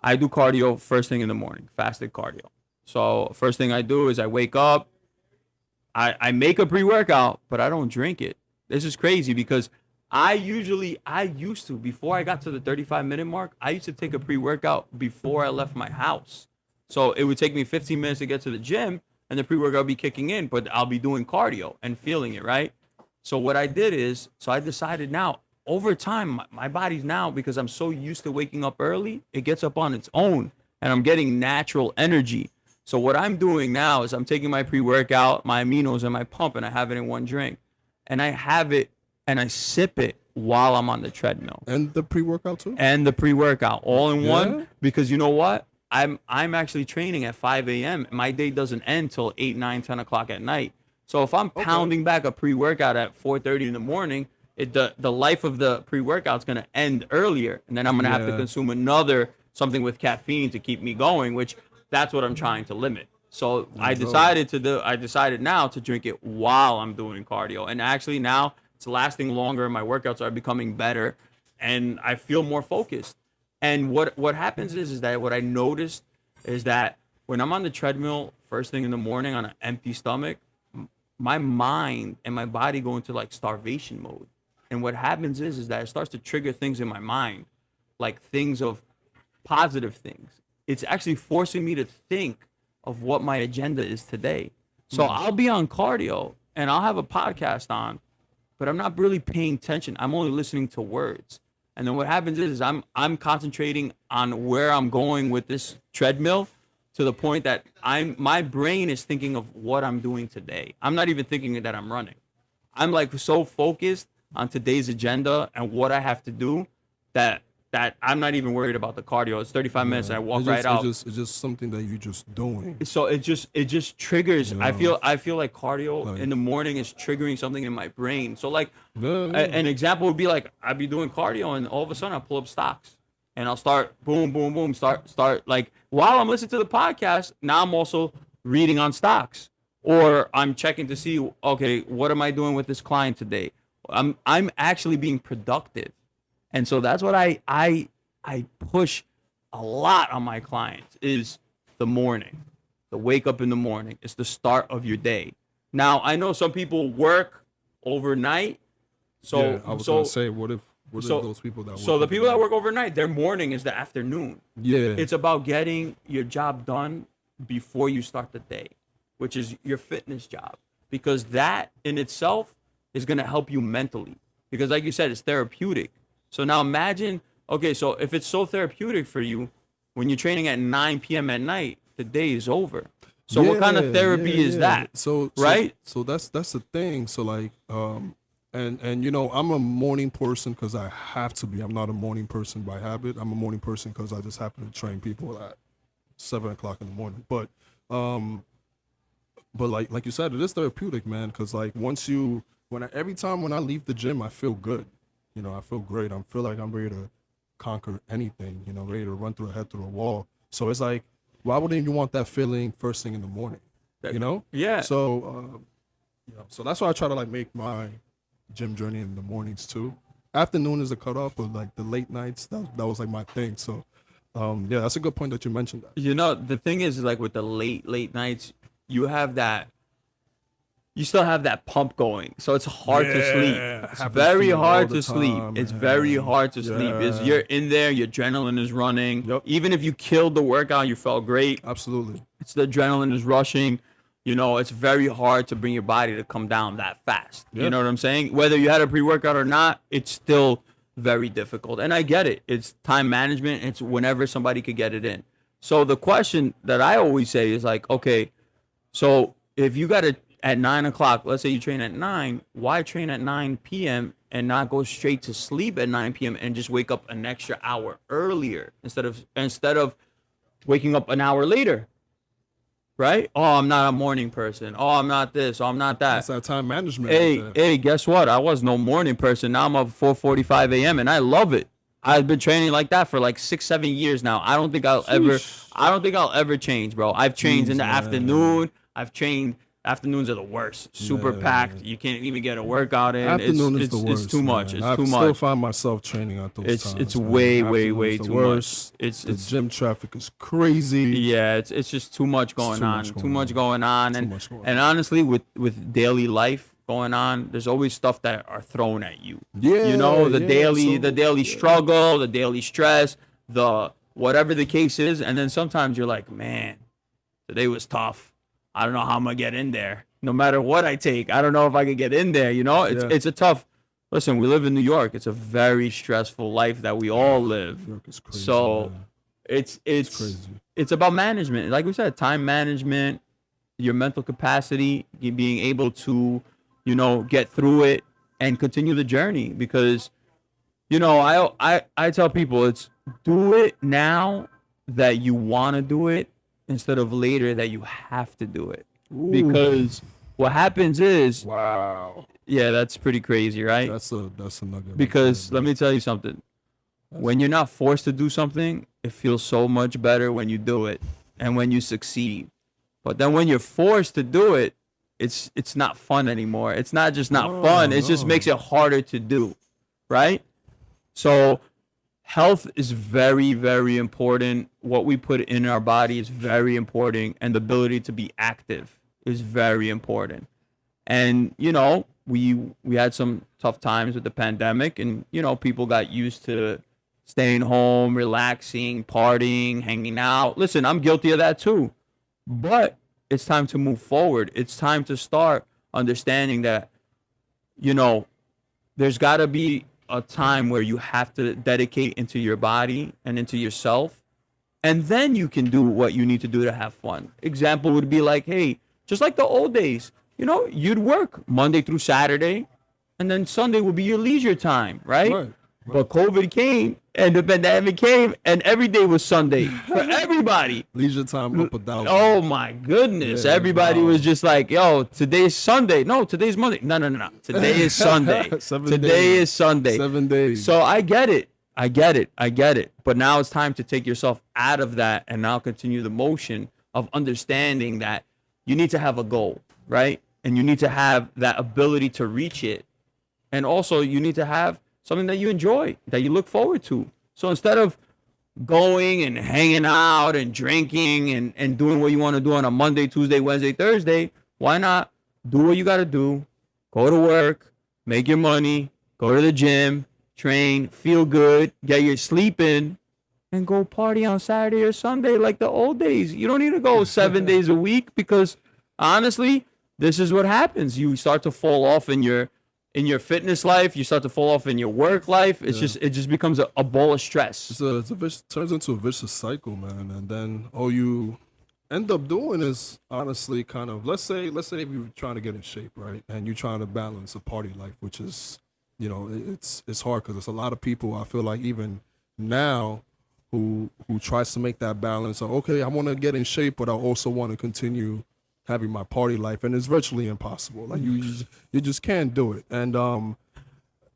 I do cardio first thing in the morning, fasted cardio. So first thing I do is I wake up, I make a pre-workout, but I don't drink it. This is crazy because I used to, before I got to the 35-minute mark, I used to take a pre-workout before I left my house. So it would take me 15 minutes to get to the gym and the pre-workout will be kicking in, but I'll be doing cardio and feeling it, right? So what I did is, so I decided now, over time, my body's now, because I'm so used to waking up early, it gets up on its own and I'm getting natural energy. So what I'm doing now is I'm taking my pre-workout, my aminos, and my pump, and I have it in one drink, and I have it and I sip it while I'm on the treadmill, And the pre-workout too. and the pre-workout all in one. Yeah. Because you know what? I'm actually training at 5 a.m. My day doesn't end till 8, 9, 10 o'clock at night. So if I'm pounding back a pre-workout at 4:30 in the morning, the life of the pre-workout is gonna end earlier, and then I'm gonna have to Yeah. consume another something with caffeine to keep me going, which that's what I'm trying to limit. So I decided now to drink it while I'm doing cardio, and actually now it's lasting longer. My workouts are becoming better, and I feel more focused. And what happens is that what I noticed is that when I'm on the treadmill first thing in the morning on an empty stomach, my mind and my body go into like starvation mode. And what happens is that it starts to trigger things in my mind, like things of positive things. It's actually forcing me to think of what my agenda is today. So I'll be on cardio and I'll have a podcast on, but I'm not really paying attention. I'm only listening to words. And then what happens is I'm concentrating on where I'm going with this treadmill to the point that my brain is thinking of what I'm doing today. I'm not even thinking that I'm running. I'm like so focused on today's agenda and what I have to do that I'm not even worried about the cardio. It's 35 minutes and I walk It's right just, out. it's just something that you're just doing. So it just triggers. I feel like cardio Like, in the morning is triggering something in my brain. So like yeah, an example would be like I'd be doing cardio and all of a sudden I pull up stocks and I'll start boom boom boom start like while I'm listening to the podcast. Now I'm also reading on stocks or I'm checking to see, okay, what am I doing with this client today? I'm actually being productive. And so that's what I push a lot on my clients is the morning. The wake up in the morning. It's the start of your day. Now, I know some people work overnight. So yeah, I was so gonna say, what if so those people that so work the people that overnight? work overnight, their morning is the afternoon. Yeah, It's about getting your job done before you start the day, which is your fitness job. Because that in itself is going to help you mentally. Because like you said, it's therapeutic. So now imagine, okay, so if it's so therapeutic for you, when you're training at 9 p.m. at night, the day is over. So what kind of therapy is that? Right? So that's the thing. So like, and you know, I'm a morning person because I have to be. I'm not a morning person by habit. I'm a morning person because I just happen to train people at 7 o'clock in the morning. But like you said, it is therapeutic, man. Because like every time when I leave the gym, I feel good. You know, I feel great. I feel like I'm ready to conquer anything. You know, ready to run through a head through a wall. So it's like, why wouldn't you want that feeling first thing in the morning? You know? Yeah. So, so that's why I try to like make my gym journey in the mornings too. Afternoon is a cutoff, but like the late nights, that was like my thing. So, yeah, that's a good point that you mentioned that. You know, the thing is like with the late nights, you still have that pump going. So it's hard to sleep. Yeah, It's happens to very me all hard the to sleep. time, It's man. very hard to sleep. Is Yeah. you're in there, your adrenaline is running. Yep. Even if you killed the workout, you felt great. Absolutely. It's the adrenaline is rushing. You know, it's very hard to bring your body to come down that fast. You Yep. know what I'm saying? Whether you had a pre-workout or not, it's still very difficult. And I get it. It's time management. It's whenever somebody could get it in. So the question that I always say is like, okay, so if you got to at 9 o'clock, let's say you train at 9, why train at 9 p.m. and not go straight to sleep at 9 p.m. and just wake up an extra hour earlier instead of waking up an hour later? Right? Oh, I'm not a morning person. Oh, I'm not this. Oh, I'm not that. That's that time management. Hey, right there. hey, guess what? I was no morning person. Now I'm up 4:45 a.m. and I love it. I've been training like that for like 6, 7 years now. I don't think I'll ever change, bro. I've trained in the Jeez, man. afternoon. I've trained Afternoons are the worst. Super Yeah. packed. You can't even get a workout in. Afternoon it's, is the it's, worst. It's too much. man. It's too I still much. find myself training at those times. It's man. way, way, Afternoon way is the too worst. much. It's The gym traffic is crazy. yeah, it's just too much going too on. much Too going much on. going on. Too And much going and on. honestly, with daily life going on, there's always stuff that are thrown at you. Yeah, You know, the yeah, daily so- the daily struggle, the daily stress, the whatever the case is, and then sometimes you're like, man, today was tough. I don't know how I'm gonna get in there. No matter what I take, I don't know if I could get in there. You know, it's Yeah. it's a tough. Listen, we live in New York. It's a very stressful life that we all live. New York is crazy, So man. it's crazy. it's about management. Like we said, time management, your mental capacity, you being able to, get through it and continue the journey. Because, I tell people it's do it now that you want to do it instead of later that you have to do it. Because what happens is, Wow, yeah, that's pretty crazy, right? that's a nugget. right Because there, let me tell you something. When you're not forced to do something, it feels so much better when you do it and when you succeed. But then when you're forced to do it, it's not fun anymore. It's not just not No, fun. It just no. makes it harder to do, right? So health is very, very important. What we put in our body is very important, and the ability to be active is very important. And we had some tough times with the pandemic, and people got used to staying home, relaxing, partying, hanging out. Listen, I'm guilty of that too. But it's time to move forward. It's time to start understanding that you know there's got to be a time where you have to dedicate into your body and into yourself, and then you can do what you need to do to have fun. Example would be like, hey, just like the old days, you'd work Monday through Saturday, and then Sunday would be your leisure time, right? Right. But COVID came and the pandemic came, and every day was Sunday for everybody. Leisure time up a thousand. Oh my goodness. Yeah, Everybody wow. was just like, yo, today's Sunday. No, today's Monday. No. Today is Sunday. 7 Today days. is Sunday. 7 days. So I get it. I get it. But now it's time to take yourself out of that and now continue the motion of understanding that you need to have a goal, right? And you need to have that ability to reach it. And also you need to have something that you enjoy, that you look forward to. So instead of going and hanging out and drinking and doing what you want to do on a Monday, Tuesday, Wednesday, Thursday, why not do what you got to do? Go to work, make your money, go to the gym, train, feel good, get your sleep in, and go party on Saturday or Sunday like the old days. You don't need to go 7 days a week, because honestly, this is what happens. You start to fall off in your fitness life. You start to fall off in your work life. It just becomes a ball of stress. It's a turns into a vicious cycle, man. And then all you end up doing is honestly kind of let's say if you're trying to get in shape, right, and you're trying to balance a party life, which is it's hard because there's a lot of people I feel like even now who tries to make that balance of, okay, I want to get in shape, but I also want to continue having my party life, and it's virtually impossible. Like you just can't do it. And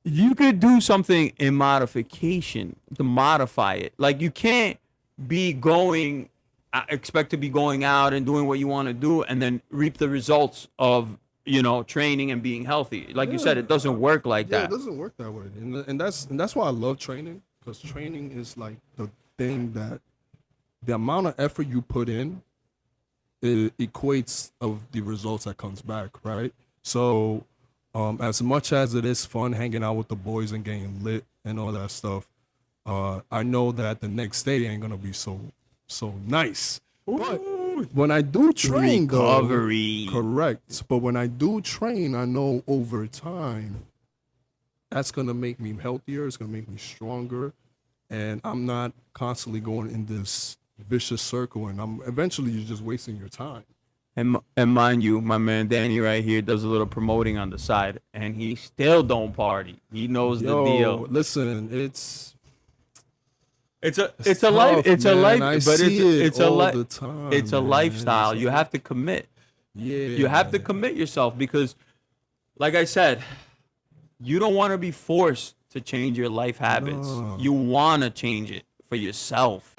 You could do something in modification to modify it. Like you can't expect to be going out and doing what you want to do and then reap the results of training and being healthy. Like you said, it doesn't work like yeah, that. it doesn't work that way, and that's why I love training, because training is like the thing that the amount of effort you put in, it equates of the results that comes back, right? So as much as it is fun hanging out with the boys and getting lit and all that stuff, I know that the next day ain't gonna be so nice. But when I do train, Recovery. though, correct. But when I do train, I know over time that's gonna make me healthier. It's gonna make me stronger, and I'm not constantly going in this vicious circle, and I'm eventually you're just wasting your time. And mind you, my man Danny right here does a little promoting on the side, and he still don't party. He knows the deal. Listen, it's It's a tough, life. It's a man. life, I but see it's a all life. the time, It's a man. lifestyle. You have to commit. Yeah, You have to commit yourself, because, like I said, you don't want to be forced to change your life habits. No. You want to change it for yourself.